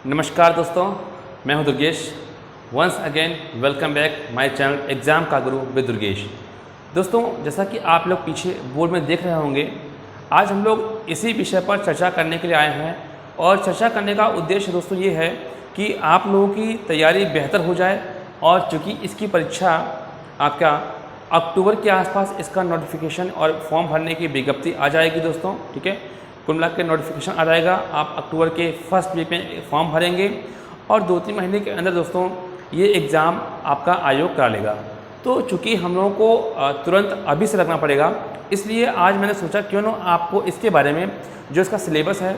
नमस्कार दोस्तों, मैं हूं Durgesh. Once again welcome back my channel exam का गुरु विद दुर्गेश। दोस्तों, जैसा कि आप लोग पीछे बोर्ड में देख रहे होंगे, आज हम लोग इसी विषय पर चर्चा करने के लिए आए हैं। और चर्चा करने का उद्देश्य दोस्तों ये है कि आप लोगों की तैयारी बेहतर हो जाए। और चूँकि इसकी परीक्षा आपका अक्टूबर के आसपास इसका नोटिफिकेशन और फॉर्म भरने की विज्ञप्ति आ जाएगी दोस्तों, ठीक है। कुल मिला के नोटिफिकेशन आ जाएगा, आप अक्टूबर के फर्स्ट वीक में फॉर्म भरेंगे और 2-3 महीने के अंदर दोस्तों ये एग्ज़ाम आपका आयोग करा लेगा। तो चूँकि हम लोगों को तुरंत अभी से लगना पड़ेगा, इसलिए आज मैंने सोचा क्यों ना आपको इसके बारे में, जो इसका सिलेबस है,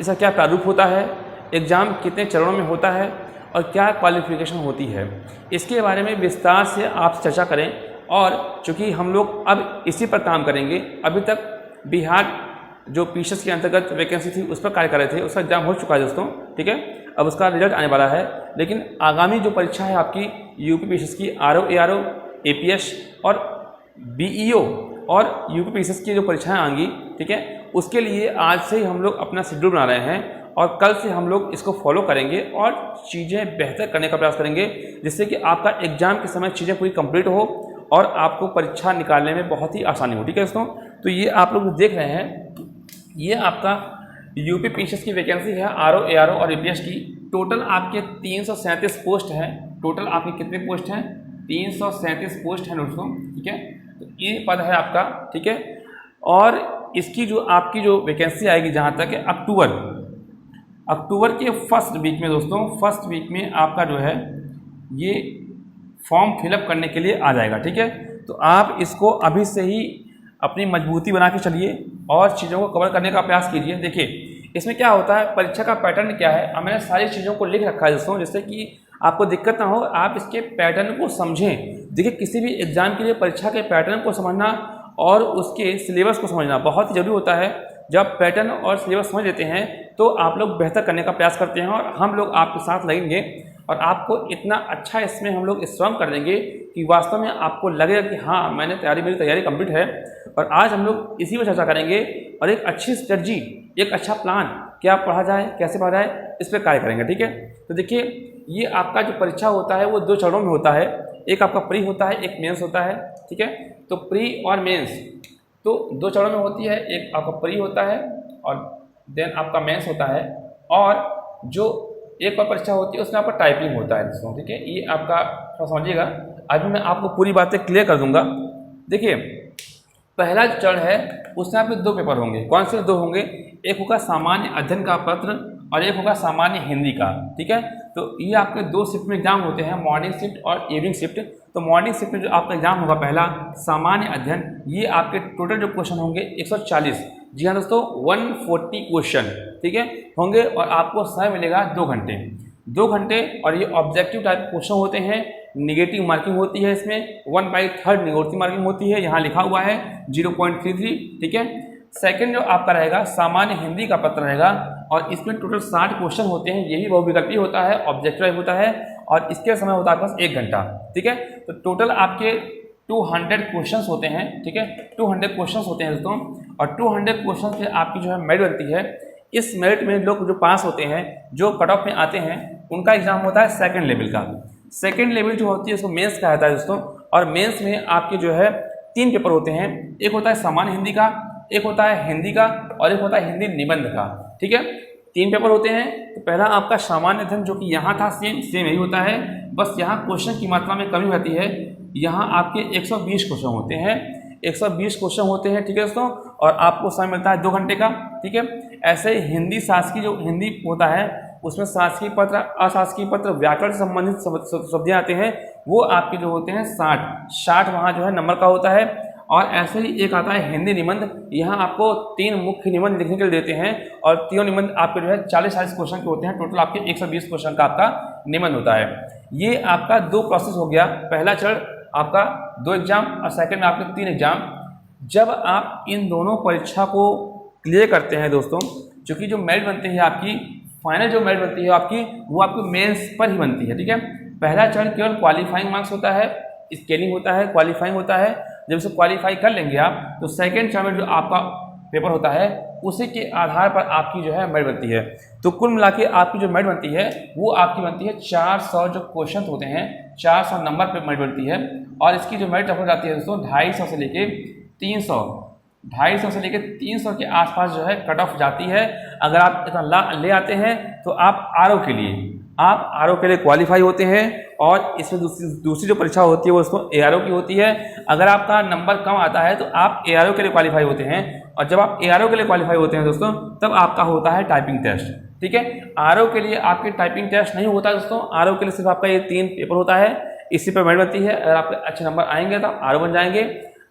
इसका क्या प्रारूप होता है, एग्ज़ाम कितने चरणों में होता है और क्या क्वालिफिकेशन होती है, इसके बारे में विस्तार से आप चर्चा करें। और चूँकि हम लोग अब इसी पर काम करेंगे, अभी तक बिहार जो पीसीएस के अंतर्गत वैकेंसी थी उस पर कार्य कर रहे थे, उसका एग्जाम हो चुका है दोस्तों, ठीक है। अब उसका रिजल्ट आने वाला है। लेकिन आगामी जो परीक्षा है आपकी यूपी पीसीएस की आरओ एआरओ एपीएस और बीईओ और यूपी पीसीएस की जो परीक्षाएं आएंगी, ठीक है, उसके लिए आज से ही हम लोग अपना शेड्यूल बना रहे हैं और कल से हम लोग इसको फॉलो करेंगे और चीज़ें बेहतर करने का प्रयास करेंगे, जिससे कि आपका एग्जाम के समय चीज़ें पूरी कंप्लीट हो और आपको परीक्षा निकालने में बहुत ही आसानी हो, ठीक है दोस्तों। तो ये आप लोग देख रहे हैं, ये आपका यूपी पीसीएस की वैकेंसी है आरओ एआरओ और एपीएस की। टोटल आपके 337 पोस्ट हैं। टोटल आपके कितने पोस्ट हैं? 337 पोस्ट हैं दोस्तों, ठीक है। तो ये पद है आपका, ठीक है। और इसकी जो आपकी जो वैकेंसी आएगी जहाँ तक है अक्टूबर के फर्स्ट वीक में दोस्तों, फर्स्ट वीक में आपका जो है ये फॉर्म फिलअप करने के लिए आ जाएगा, ठीक है। तो आप इसको अभी से ही अपनी मजबूती बना के चलिए और चीज़ों को कवर करने का प्रयास कीजिए। देखिए, इसमें क्या होता है, परीक्षा का पैटर्न क्या है, अब मैंने सारी चीज़ों को लिख रखा है दोस्तों, जिससे कि आपको दिक्कत ना हो, आप इसके पैटर्न को समझें। देखिए, किसी भी एग्जाम के लिए परीक्षा के पैटर्न को समझना और उसके सिलेबस को समझना बहुत ही जरूरी होता है। जब पैटर्न और सिलेबस समझ लेते हैं तो आप लोग बेहतर करने का प्रयास करते हैं और हम लोग आपके साथ लगेंगे और आपको इतना अच्छा इसमें हम लोग श्रम कर देंगे कि वास्तव में आपको लगेगा कि हाँ, मेरी तैयारी कंप्लीट है। और आज हम लोग इसी पर चर्चा करेंगे और एक अच्छी स्ट्रेटजी, एक अच्छा प्लान, क्या पढ़ा जाए, कैसे पढ़ा जाए, इस पर कार्य करेंगे, ठीक है। तो देखिए, ये आपका जो परीक्षा होता है वो 2 चरणों में होता है। एक आपका प्री होता है, एक मेंस होता है, ठीक है। तो प्री और मेंस तो 2 चरणों में होती है। एक आपका प्री होता है और देन आपका मेंस होता है। और जो एक और परीक्षा होती है उसमें आपका टाइपिंग होता है दोस्तों, ठीक है। ये आपका थोड़ा समझिएगा, अभी मैं आपको पूरी बातें क्लियर कर दूंगा। देखिए, पहला जो चरण है उसमें आपके 2 पेपर होंगे। कौन से 2 होंगे? एक होगा सामान्य अध्ययन का पत्र और एक होगा सामान्य हिंदी का, ठीक है। तो ये आपके 2 शिफ्ट में एग्जाम होते हैं, मॉर्निंग शिफ्ट और इवनिंग शिफ्ट। तो मॉर्निंग शिफ्ट में जो आपका एग्जाम होगा पहला सामान्य अध्ययन, ये आपके टोटल जो क्वेश्चन होंगे 140, जी हाँ दोस्तों, 140 क्वेश्चन, ठीक है, होंगे। और आपको समय मिलेगा 2 घंटे, 2 घंटे। और ये ऑब्जेक्टिव टाइप क्वेश्चन होते हैं, निगेटिव मार्किंग होती है इसमें, 1/3 निगेटिव मार्किंग होती है, यहाँ लिखा हुआ है 0.33, ठीक है। सेकंड जो आपका रहेगा सामान्य हिंदी का पत्र रहेगा और इसमें टोटल 60 क्वेश्चन होते हैं। यही बहुविकल्पी होता है, ऑब्जेक्टिव होता है और इसके समय होता है आपके पास 1 घंटा, ठीक है। तो टोटल आपके 200 क्वेश्चंस होते हैं, ठीक है, 200 क्वेश्चंस होते हैं दोस्तों। और 200 क्वेश्चन से आपकी जो है मेरिट बनती है। इस मेरिट में लोग जो पास होते हैं, जो कट ऑफ में आते हैं, उनका एग्जाम होता है सेकंड लेवल का। सेकंड लेवल जो होती है उसको मेंस कहा जाता है दोस्तों। और मेंस में आपके जो है 3 पेपर होते हैं। एक होता है सामान्य हिंदी का, एक होता है हिंदी का और एक होता है हिंदी निबंध का, ठीक है। 3 पेपर होते हैं। तो पहला आपका सामान्य अध्ययन, जो कि यहाँ था सेम यही होता है, बस यहाँ क्वेश्चन की मात्रा में कमी होती है। यहाँ आपके 120 क्वेश्चन होते हैं, 120 क्वेश्चन होते हैं, ठीक है दोस्तों। और आपको समय मिलता है 2 घंटे का, ठीक है। ऐसे हिंदी शासकीय, जो हिंदी होता है उसमें शासकीय पत्र, अशासकीय पत्र, व्याकरण से संबंधित शब्द आते हैं, वो आपके जो होते हैं 60 वहाँ जो है नंबर का होता है। और ऐसे ही एक आता है हिंदी निबंध, यहाँ आपको 3 मुख्य निबंध लिखने के लिए देते हैं और तीनों निबंध आपके जो है 40-40 क्वेश्चन के होते हैं। टोटल आपके 120 क्वेश्चन का आपका निबंध होता है। ये आपका 2 प्रोसेस हो गया। पहला चरण आपका 2 एग्जाम और सेकंड में आपके 3 एग्जाम। जब आप इन दोनों परीक्षा को क्लियर करते हैं दोस्तों, चूँकि जो मेरिट बनती है आपकी, फाइनल जो मेरिट बनती है आपकी, वो आपकी मेंस पर ही बनती है, ठीक है। पहला चरण केवल क्वालिफाइंग मार्क्स होता है, स्केलिंग होता है, क्वालिफाइंग होता है। जब इसे क्वालिफाई कर लेंगे आप, तो सेकंड चरण में जो आपका पेपर होता है, उसी के आधार पर आपकी जो है मेरिट बनती है। तो कुल मिला के आपकी जो मेरिट बनती है वो आपकी बनती है 400 जो क्वेश्चन होते हैं 400 नंबर पे मेरिट बनती है। और इसकी जो मेरिट हो जाती है दोस्तों 250 से लेके 300, 250 से लेके 300 के आसपास जो है कट ऑफ जाती है। अगर आप इतना ले आते हैं तो आप आरओ के लिए क्वालिफाई होते हैं। और इसमें दूसरी जो परीक्षा होती है वो दोस्तों एआरओ की होती है। अगर आपका नंबर कम आता है तो आप एआरओ के लिए क्वालिफाई होते हैं, और जब आप एआरओ के लिए क्वालिफाई होते हैं दोस्तों तब आपका होता है टाइपिंग टेस्ट। ठीक है, आरओ के लिए आपके टाइपिंग टेस्ट नहीं होता दोस्तों, आरओ के लिए सिर्फ आपका ये 3 पेपर होता है, इसी पर मेरिट बनती है। अगर आपके अच्छे नंबर आएंगे तो आरओ बन जाएंगे,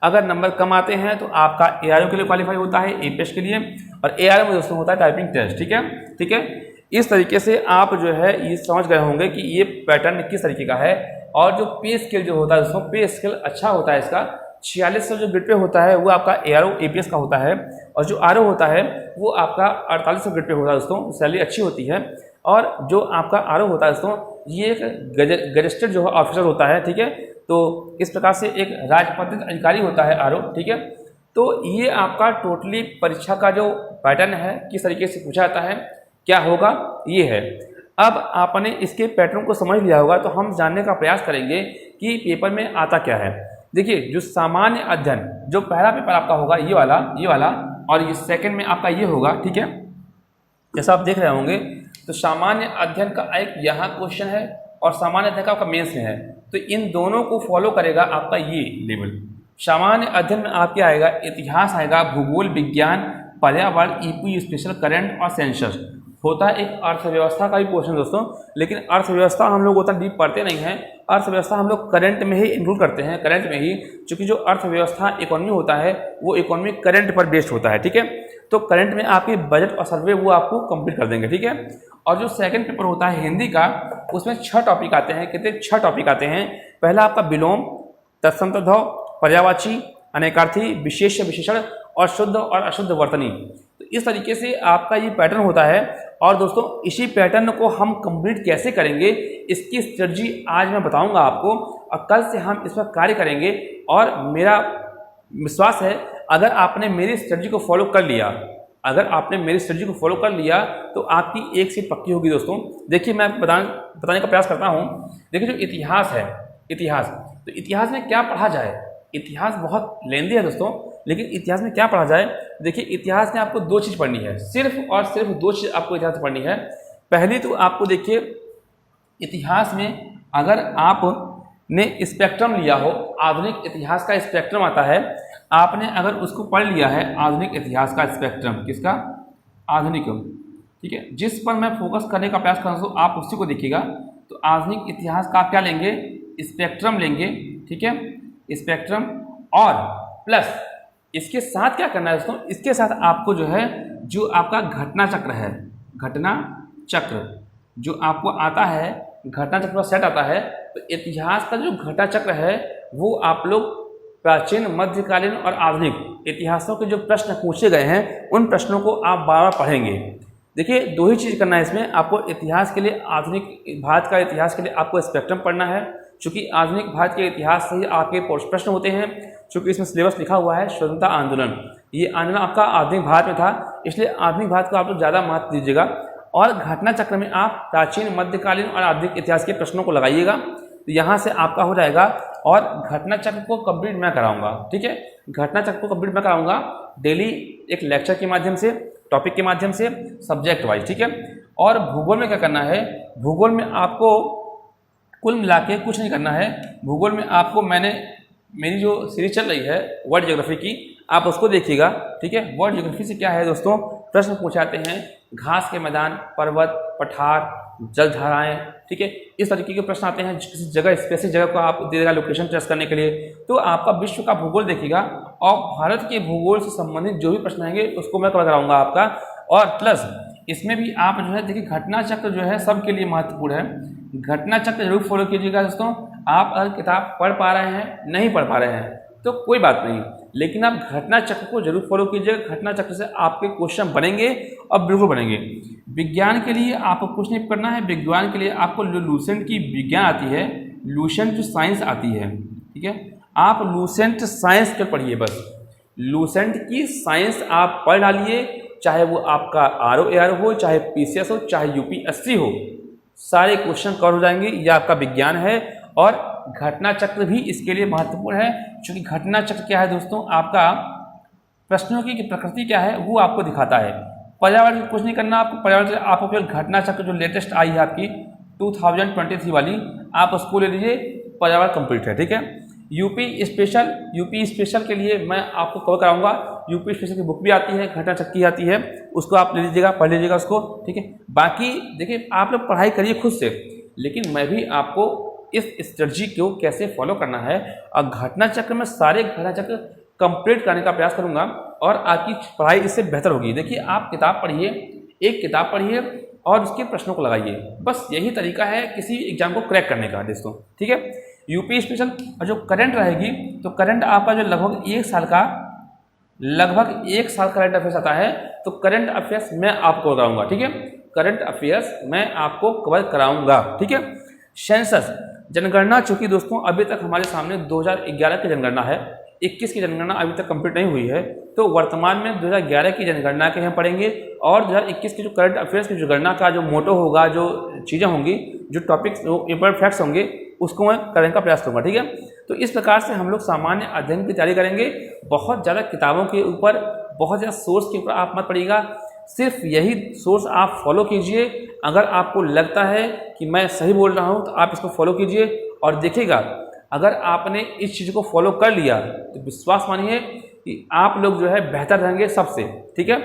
अगर नंबर कम आते हैं तो आपका एआरओ के लिए क्वालिफाई होता है, एपीएस के लिए, और एआरओ में दोस्तों होता है टाइपिंग टेस्ट। ठीक है, इस तरीके से आप जो है ये समझ गए होंगे कि ये पैटर्न किस तरीके का है। और जो पे स्केल जो होता है दोस्तों, पे स्केल अच्छा होता है इसका, 4600 जो ग्रेड पे होता है वो आपका एआरओ एपीएस का होता है, और जो आरओ होता है वो आपका 4800 ग्रेड पे होता है दोस्तों, सैलरी अच्छी होती है। और जो आपका आरओ होता है दोस्तों ये एक गजेस्टेड जो है ऑफिसर होता है। ठीक है, तो इस प्रकार से एक राजपत्रित अधिकारी होता है आरओ। ठीक है, तो ये आपका टोटली परीक्षा का जो पैटर्न है किस तरीके से पूछा जाता है, क्या होगा ये है। अब आपने इसके पैटर्न को समझ लिया होगा तो हम जानने का प्रयास करेंगे कि पेपर में आता क्या है। देखिए, जो सामान्य अध्ययन जो पहला पेपर आपका होगा ये वाला, और ये सेकंड में आपका ये होगा। ठीक है, जैसा आप देख रहे होंगे तो सामान्य अध्ययन का एक यहाँ क्वेश्चन है और सामान्य अध्ययन का आपका मेंस में है, तो इन दोनों को फॉलो करेगा आपका ये लेवल। सामान्य अध्ययन में आपके आएगा इतिहास, आएगा भूगोल, विज्ञान, पर्यावरण, ईपी, स्पेशल करंट और सेंसस। होता है एक अर्थव्यवस्था का भी क्वेश्चन दोस्तों, लेकिन अर्थव्यवस्था हम लोग उतना डीप पढ़ते नहीं हैं, अर्थव्यवस्था हम लोग करंट में ही इंक्लूड करते हैं, करंट में ही, क्योंकि जो अर्थव्यवस्था इकोनॉमी होता है वो इकोनॉमी करंट पर बेस्ड होता है। ठीक है, तो करंट में आपकी बजट और सर्वे वो आपको कंप्लीट कर देंगे। ठीक है, और जो सेकंड पेपर होता है हिंदी का, उसमें 6 टॉपिक आते हैं। कितने? 6 टॉपिक आते हैं। पहला आपका विलोम, तत्संतर्भाव, पर्यायवाची, अनेकार्थी, विशेष विशेषण और शुद्ध और अशुद्ध वर्तनी। तो इस तरीके से आपका ये पैटर्न होता है। और दोस्तों इसी पैटर्न को हम कंप्लीट कैसे करेंगे इसकी स्ट्रेटजी आज मैं बताऊंगा आपको, और कल से हम इस पर कार्य करेंगे। और मेरा विश्वास है अगर आपने मेरी स्ट्रेटजी को फॉलो कर लिया, तो आपकी एक सीट पक्की होगी दोस्तों। देखिए, मैं बताने का प्रयास करता हूँ। देखिए, जो इतिहास है, तो इतिहास में क्या पढ़ा जाए, इतिहास बहुत लेंदी है दोस्तों, लेकिन इतिहास में क्या पढ़ा जाए। देखिए, इतिहास में आपको 2 चीज़ पढ़नी है, सिर्फ और सिर्फ 2 चीज़ आपको इतिहास में पढ़नी है। पहली तो आपको देखिए, इतिहास में अगर आपने स्पेक्ट्रम लिया हो, आधुनिक इतिहास का स्पेक्ट्रम आता है, आपने अगर उसको पढ़ लिया है, आधुनिक इतिहास का स्पेक्ट्रम, किसका? आधुनिक। ठीक है, जिस पर मैं फोकस करने का प्रयास कर रहा हूँ आप उसी को देखिएगा। तो आधुनिक इतिहास का आप क्या लेंगे? स्पेक्ट्रम लेंगे। ठीक है, स्पेक्ट्रम, और प्लस इसके साथ क्या करना है दोस्तों, इसके साथ आपको जो है, जो आपका घटना चक्र है, घटना चक्र जो आपको आता है, घटना चक्र का सेट आता है, तो इतिहास का जो घटना चक्र है वो आप लोग प्राचीन, मध्यकालीन और आधुनिक इतिहासों के जो प्रश्न पूछे गए हैं उन प्रश्नों को आप बार बार पढ़ेंगे। देखिए, 2 ही चीज़ करना है इसमें आपको। इतिहास के लिए, आधुनिक भारत का इतिहास के लिए आपको स्पेक्ट्रम पढ़ना है, क्योंकि आधुनिक भारत के इतिहास से ही आपके प्रश्न होते हैं। क्योंकि इसमें सिलेबस लिखा हुआ है स्वतंत्रता आंदोलन, ये आंदोलन आपका आधुनिक भारत में था, इसलिए आधुनिक भारत को आप लोग ज़्यादा महत्व दीजिएगा। और घटना चक्र में आप प्राचीन, मध्यकालीन और आधुनिक इतिहास के प्रश्नों को लगाइएगा, तो यहाँ से आपका हो जाएगा। और घटना चक्र को कंप्लीट मैं कराऊंगा। ठीक है, घटना चक्र को कंप्लीट मैं कराऊंगा डेली, एक लेक्चर के माध्यम से, टॉपिक के माध्यम से, सब्जेक्ट वाइज। ठीक है, और भूगोल में क्या करना है, भूगोल में आपको कुल मिला के कुछ नहीं करना है। भूगोल में आपको मेरी जो सीरीज चल रही है वर्ल्ड ज्योग्राफी की, आप उसको देखिएगा। ठीक है, वर्ल्ड ज्योग्राफी से क्या है दोस्तों, प्रश्न पूछे जाते हैं, घास के मैदान, पर्वत, पठार, जलधाराएं। ठीक है, इस तरीके के प्रश्न आते हैं। किसी जगह, स्पेसिफिक जगह को आप दे देगा लोकेशन टेस्ट करने के लिए, तो आपका विश्व का भूगोल देखिएगा, और भारत के भूगोल से संबंधित जो भी प्रश्न आएंगे उसको मैं कवर कराऊंगा आपका। और प्लस इसमें भी आप जो है देखिए, घटना चक्र जो है सबके लिए महत्वपूर्ण है। घटना चक्र जरूर फॉलो कीजिएगा दोस्तों। आप अगर किताब पढ़ पा रहे हैं, नहीं पढ़ पा रहे हैं तो कोई बात नहीं, लेकिन आप घटना चक्र को जरूर फॉलो कीजिएगा। घटना चक्र से आपके क्वेश्चन बनेंगे और बिल्कुल बनेंगे। विज्ञान के लिए आपको कुछ नहीं करना है। विज्ञान के लिए आपको लूसेंट की विज्ञान आती है, लूसेंट जो साइंस आती है। ठीक है, आप लूसेंट साइंस के पढ़िए बस। लूसेंट की साइंस आप पढ़ डालिए, चाहे वो आपका ROAR हो, चाहे PCS हो, चाहे UPSC हो, सारे क्वेश्चन कवर हो जाएंगे। ये आपका विज्ञान है। और घटना चक्र भी इसके लिए महत्वपूर्ण है, क्योंकि घटना चक्र क्या है दोस्तों, आपका प्रश्नों की प्रकृति क्या है वो आपको दिखाता है। पर्यावरण कुछ नहीं करना आपको, पर्यावरण आपको केवल घटना चक्र जो लेटेस्ट आई है आपकी 2023 वाली, आप उसको ले लीजिए, पर्यावरण कंप्लीट है। ठीक है। यूपी स्पेशल के लिए मैं आपको कवर कराऊंगा। यूपी स्पेशल की बुक भी आती है, घटना चक्र की आती है, उसको आप ले लीजिएगा, पढ़ लीजिएगा उसको। ठीक है। बाकी देखिए आप लोग पढ़ाई करिए खुद से, लेकिन मैं भी आपको इस स्ट्रेटजी को कैसे फॉलो करना है और घटना चक्र में सारे घटना चक्र कंप्लीट करने का प्रयास करूंगा और आपकी पढ़ाई इससे बेहतर होगी। देखिए आप किताब पढ़िए, एक किताब पढ़िए और उसके प्रश्नों को लगाइए, बस यही तरीका है किसी एग्जाम को क्रैक करने का दोस्तों। ठीक है। यूपी स्पेशल जो करंट रहेगी, तो करंट आपका जो लगभग एक साल करंट अफेयर्स आता है, तो करंट अफेयर्स मैं आपको कराऊंगा। ठीक है। करंट अफेयर्स मैं आपको कवर कराऊंगा। ठीक है। सेंसस जनगणना, चूंकि दोस्तों अभी तक हमारे सामने 2011 की जनगणना है, 21 की जनगणना अभी तक कंप्लीट नहीं हुई है, तो वर्तमान में 2011 की जनगणना के हम पढ़ेंगे और 2021 की जो करंट अफेयर्स की जो गणना का जो मोटो होगा, जो चीज़ें होंगी, जो टॉपिक्स, जो इंपॉर्टेंट फैक्ट्स होंगे, उसको मैं करने का प्रयास करूँगा। ठीक है। तो इस प्रकार से हम लोग सामान्य अध्ययन की तैयारी करेंगे। बहुत ज़्यादा किताबों के ऊपर, बहुत ज़्यादा सोर्स के ऊपर आप मत पढ़िएगा, सिर्फ यही सोर्स आप फॉलो कीजिए। अगर आपको लगता है कि मैं सही बोल रहा हूँ तो आप इसको फॉलो कीजिए और देखिएगा, अगर आपने इस चीज़ को फॉलो कर लिया तो विश्वास मानिए कि आप लोग जो है बेहतर रहेंगे सबसे। ठीक है।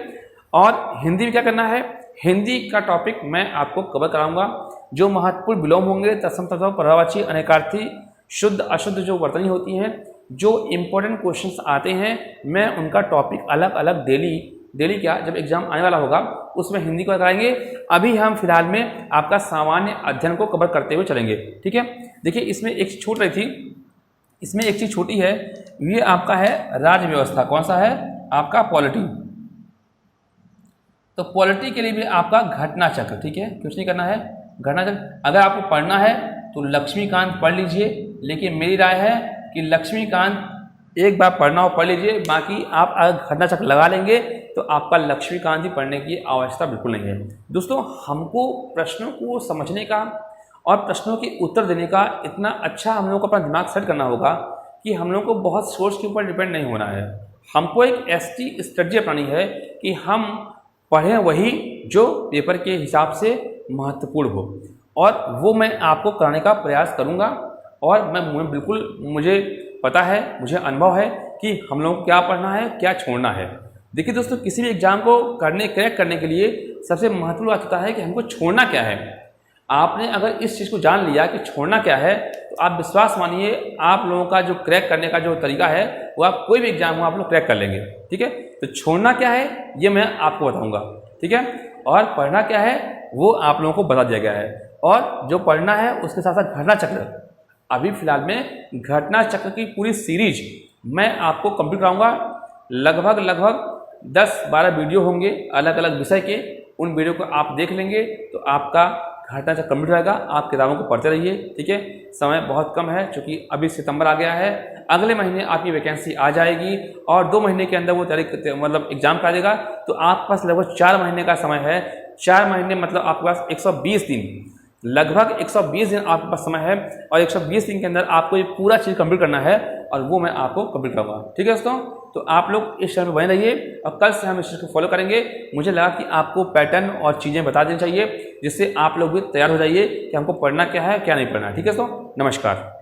और हिंदी में क्या करना है, हिंदी का टॉपिक मैं आपको कवर कराऊंगा। जो महत्वपूर्ण विलोम होंगे, तत्सम तत्सम, पर्यायवाची, अनेकार्थी, शुद्ध अशुद्ध जो वर्तनी होती हैं, जो इम्पोर्टेंट क्वेश्चंस आते हैं, मैं उनका टॉपिक अलग अलग डेली क्या जब एग्जाम आने वाला होगा उसमें हिंदी को कराएंगे। अभी हम फिलहाल में आपका सामान्य अध्ययन को कवर करते हुए चलेंगे। ठीक है। देखिए इसमें एक चीज छूट रही थी, इसमें एक चीज छोटी है, ये आपका है राज्य व्यवस्था। कौन सा है आपका, पॉलिटी। तो पॉलिटी के लिए भी आपका घटना चक्र। ठीक है। कुछ नहीं करना है, घटना चक्र अगर आपको पढ़ना है तो लक्ष्मीकांत पढ़ लीजिए, लेकिन मेरी राय है कि लक्ष्मीकांत एक बार पढ़ना हो पढ़ लीजिए, बाकी आप अगर घटना चक्र लगा लेंगे तो आपका लक्ष्मीकांत जी पढ़ने की आवश्यकता बिल्कुल नहीं है। दोस्तों हमको प्रश्नों को समझने का और प्रश्नों के उत्तर देने का इतना अच्छा हम लोग को अपना दिमाग सेट करना होगा कि हम लोग को बहुत सोर्स के ऊपर डिपेंड नहीं होना है। हमको एक ऐसी स्ट्रेटजी अपनानी है कि हम पढ़ें वही जो पेपर के हिसाब से महत्वपूर्ण हो, और वो मैं आपको कराने का प्रयास करूँगा। और मैं बिल्कुल, मुझे पता है, मुझे अनुभव है कि हम लोग को क्या पढ़ना है, क्या छोड़ना है। देखिए दोस्तों, किसी भी एग्जाम को क्रैक करने के लिए सबसे महत्वपूर्ण बात होता है कि हमको छोड़ना क्या है। आपने अगर इस चीज़ को जान लिया कि छोड़ना क्या है, तो आप विश्वास मानिए आप लोगों का जो क्रैक करने का जो तरीका है वो आप कोई भी एग्जाम हो आप लोग क्रैक कर लेंगे। ठीक है। तो छोड़ना क्या है ये मैं आपको बताऊंगा। ठीक है। और पढ़ना क्या है वो आप लोगों को बता दिया गया है, और जो पढ़ना है उसके साथ साथ घटना चक्र, अभी फिलहाल में घटना चक्र की पूरी सीरीज मैं आपको कंप्लीट कराऊंगा। लगभग 10-12 वीडियो होंगे अलग अलग विषय के, उन वीडियो को आप देख लेंगे तो आपका घटना चक्र कंप्लीट रहेगा। आप किताबों को पढ़ते रहिए। ठीक है। समय बहुत कम है, क्योंकि अभी सितंबर आ गया है, अगले महीने आपकी वैकेंसी आ जाएगी और 2 महीने के अंदर वो तैयारी मतलब एग्जाम का देगा। तो आपके पास लगभग 4 महीने का समय है। 4 महीने मतलब आपके पास 120 दिन, लगभग 120 दिन आपके पास समय है, और 120 दिन के अंदर आपको ये पूरा चीज़ कंप्लीट करना है, और वो मैं आपको कंप्लीट करूँगा। ठीक है दोस्तों, तो आप लोग इस चैनल में बने रहिए और कल से हम इस चीज़ को फॉलो करेंगे। मुझे लगा कि आपको पैटर्न और चीज़ें बता देनी चाहिए, जिससे आप लोग भी तैयार हो जाइए कि हमको पढ़ना क्या है क्या नहीं पढ़ना है। ठीक है दोस्तों, नमस्कार।